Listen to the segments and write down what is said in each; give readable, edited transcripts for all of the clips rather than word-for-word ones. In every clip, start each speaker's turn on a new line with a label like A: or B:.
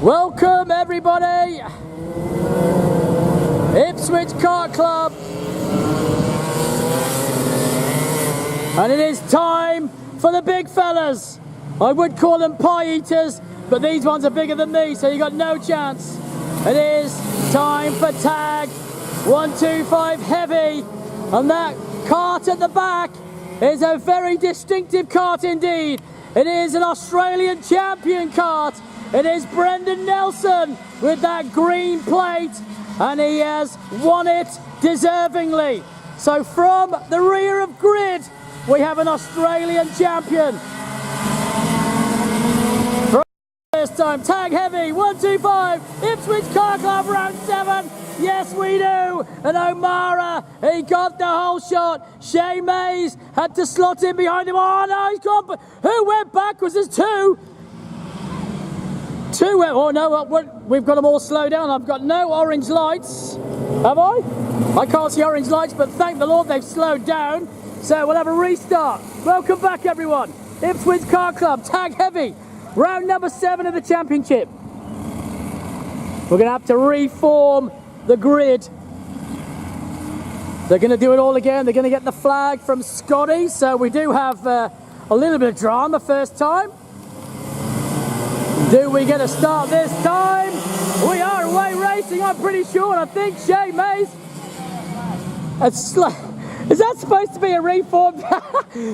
A: Welcome everybody, Ipswich Kart Club, and it is time for the big fellas. I would call them pie eaters, but these ones are bigger than me, so you got no chance. It is time for tag 125 heavy, and that kart at the back is a very distinctive kart indeed. It is an Australian champion kart. It is Brendan Nelson with that green plate, and he has won it deservingly. So from the rear of grid, we have an Australian champion. For the first time, tag heavy, 125, Ipswich Kart Club, round 7. Yes, we do. And O'Mara, he got the whole shot. Shay Mays had to slot in behind him. Oh no, he's gone. Who went backwards? There's two. Oh no, we've got them all slowed down. I've got no orange lights. Have I? I can't see orange lights, but thank the Lord they've slowed down. So we'll have a restart. Welcome back everyone. Ipswich Kart Club, tag heavy. Round number 7 of the championship. We're going to have to reform the grid. They're going to do it all again. They're going to get the flag from Scotty. So we do have a little bit of drama first time. Do we get a start this time? We are away racing, I'm pretty sure. I think Shay Mays. Is that supposed to be a reformed?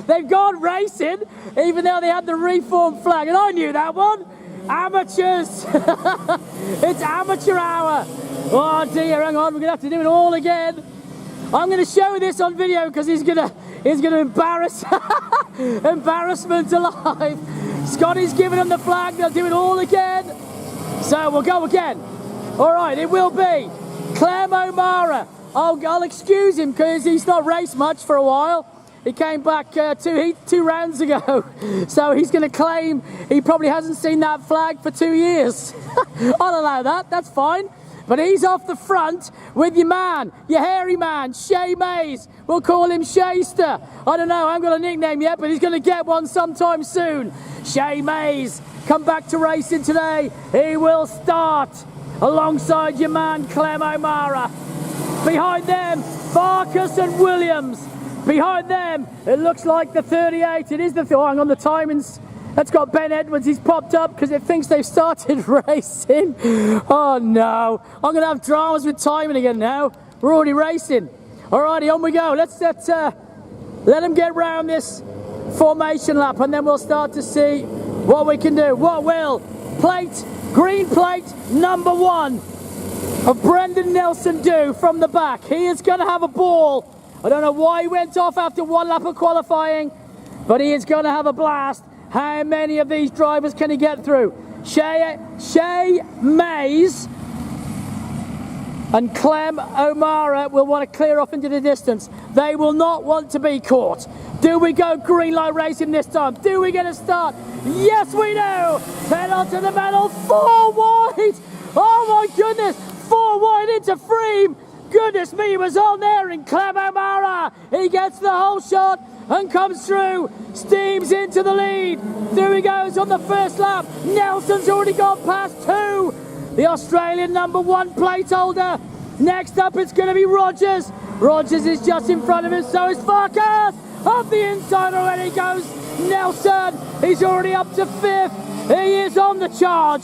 A: They've gone racing, even though they had the reformed flag, and I knew that one. Amateurs. It's amateur hour. Oh dear, hang on, we're gonna have to do it all again. I'm gonna show this on video because he's gonna embarrass embarrassment alive. Scotty's giving them the flag, they'll do it all again. So we'll go again. All right, it will be Clem O'Mara. I'll excuse him because he's not raced much for a while. He came back two rounds ago. So he's going to claim he probably hasn't seen that flag for 2 years. I'll allow that, that's fine. But he's off the front with your man, your hairy man, Shay Mays. We'll call him Shayster. I don't know, I haven't got a nickname yet, but he's going to get one sometime soon. Shay Mays, come back to racing today. He will start alongside your man, Clem O'Mara. Behind them, Farkas and Williams. Behind them, it looks like the 38. It is the, oh, hang on, the timings. That's got Ben Edwards, he's popped up because it thinks they've started racing. Oh no, I'm going to have dramas with timing again now. We're already racing. Alrighty, on we go. Let's let them get round this formation lap and then we'll start to see what we can do. What will green plate number 1 of Brendan Nelson do from the back? He is going to have a ball. I don't know why he went off after 1 lap of qualifying, but he is going to have a blast. How many of these drivers can he get through? Shay Mays and Clem O'Mara will want to clear off into the distance. They will not want to be caught. Do we go green light racing this time? Do we get a start? Yes, we do. Pedal to the metal, 4 wide. Oh my goodness, 4 wide into Freem. Goodness me, he was on there, and Clem O'Mara, he gets the whole shot and comes through, steams into the lead. Through he goes on the first lap. Nelson's already gone past 2. The Australian number 1 plate holder. Next up, it's going to be Rogers. Rogers is just in front of him, so is Farkas. Up the inside already goes Nelson. He's already up to 5th. He is on the charge.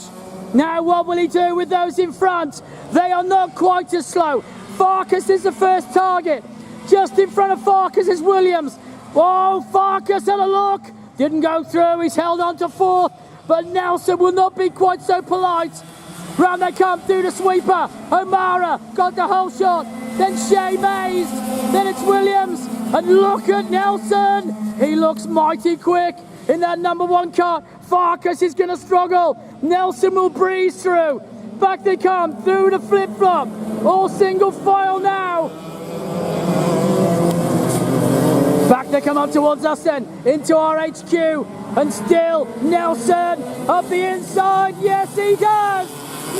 A: Now what will he do with those in front? They are not quite as slow. Farkas is the first target. Just in front of Farkas is Williams. Oh, Farkas had a look. Didn't go through, he's held on to 4th. But Nelson will not be quite so polite. Round they come through the sweeper. O'Mara got the whole shot. Then Shay Mays. Then it's Williams. And look at Nelson. He looks mighty quick in that number 1 car. Farkas is going to struggle. Nelson will breeze through. Back they come through the flip-flop. All single file now. Back they come up towards us then, into our HQ. And still, Nelson up the inside. Yes, he does.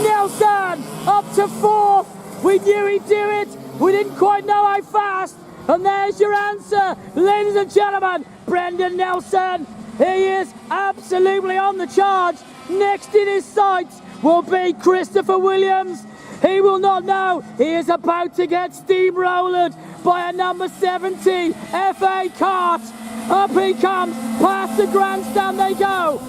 A: Nelson up to 4th. We knew he'd do it. We didn't quite know how fast. And there's your answer, ladies and gentlemen. Brendan Nelson, he is absolutely on the charge. Next in his sights will be Christopher Williams. He will not know. He is about to get steamrolled by a number 70 FA kart. Up he comes, past the grandstand they go.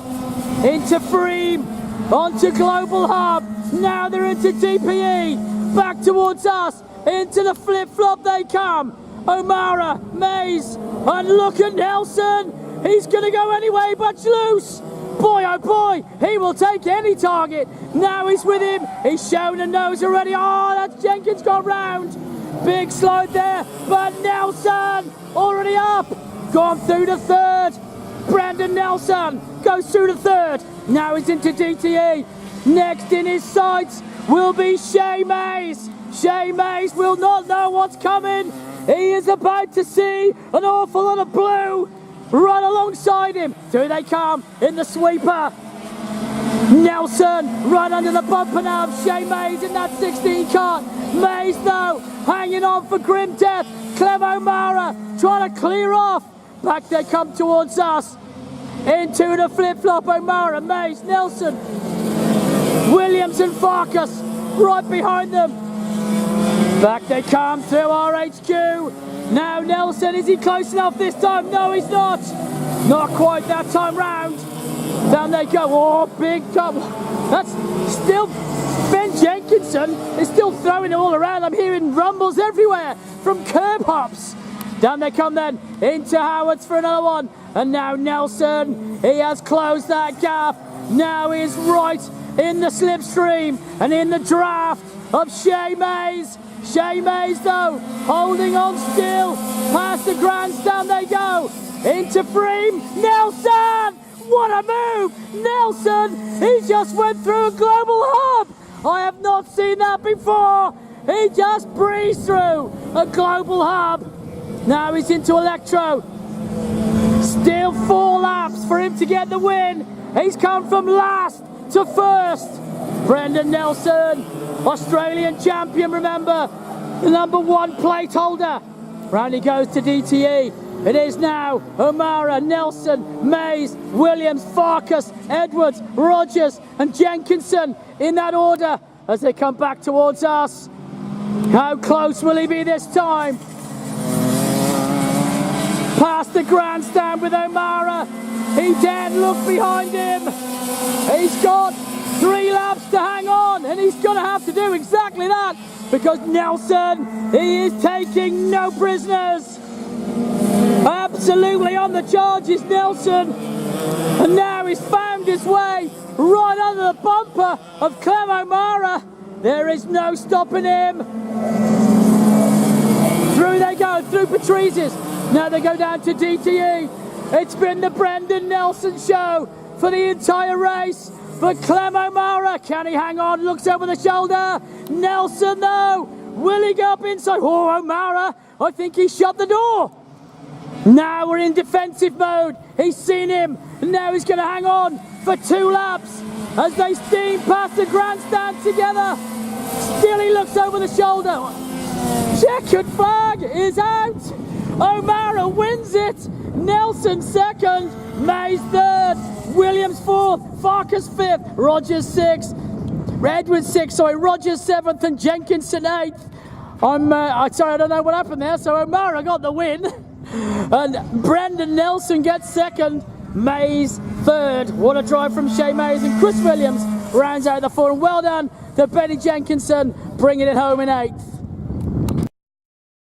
A: Into Freem, onto Global Hub. Now they're into DPE. Back towards us. Into the flip-flop they come. O'Mara, Mays, and look at Nelson. He's going to go anyway, but loose. Boy, oh boy, he will take any target. Now he's with him. He's shown a nose already. Oh, that's Jenkins gone round. Big slide there, but Nelson already up. Gone through the third. Brandon Nelson goes through the third. Now he's into DTE. Next in his sights will be Shay Mays. Shay Mays will not know what's coming. He is about to see an awful lot of blue right alongside him. Here they come in the sweeper. Nelson right under the bumper now of Shay Mays in that 16 kart. Mays though hanging on for grim death. Clem O'Mara trying to clear off. Back they come towards us. Into the flip-flop, O'Mara, Mays, Nelson, Williams and Farkas right behind them. Back they come through RHQ. Now Nelson, is he close enough this time? No, he's not. Not quite that time round. Down they go. Oh, big cut. That's still Ben Jenkinson is still throwing it all around. I'm hearing rumbles everywhere from curb hops. Down they come then into Howards for another one. And now Nelson, he has closed that gap. Now he's right in the slipstream and in the draft of Shay Mays. Shay Mays though, holding on still. Past the grandstand they go. Into Freem. Nelson! What a move! Nelson, he just went through a global hub. I have not seen that before. He just breezed through a global hub. Now he's into Electro. Still 4 laps for him to get the win. He's come from last to first. Brendan Nelson, Australian champion, remember, the number 1 plate holder. Round he goes to DTE. It is now O'Mara, Nelson, Mays, Williams, Farkas, Edwards, Rogers and Jenkinson in that order as they come back towards us. How close will he be this time? Past the grandstand with O'Mara. He daren't look behind him. He's got 3 laps to hang on, and he's going to have to do exactly that because Nelson, he is taking no prisoners. Absolutely on the charges, Nelson. And now he's found his way right under the bumper of Clem O'Mara. There is no stopping him. Through they go, through Patrice's. Now they go down to DTE. It's been the Brendan Nelson show for the entire race. But Clem O'Mara, can he hang on? Looks over the shoulder. Nelson though, will he go up inside? Oh, O'Mara, I think he shut the door. Now we're in defensive mode. He's seen him. And now he's going to hang on for 2 laps as they steam past the grandstand together. Still he looks over the shoulder. Checkered flag is out. O'Mara wins it. Nelson second. Mays third. Williams fourth. Farkas fifth. Rogers sixth. Edwards sixth. Sorry, Rogers seventh and Jenkinson eighth. Sorry, I don't know what happened there. So O'Mara got the win. And Brendan Nelson gets second. Mays third. What a drive from Shay Mays, and Chris Williams rounds out the 4. And well done to Benny Jenkinson, bringing it home in 8th.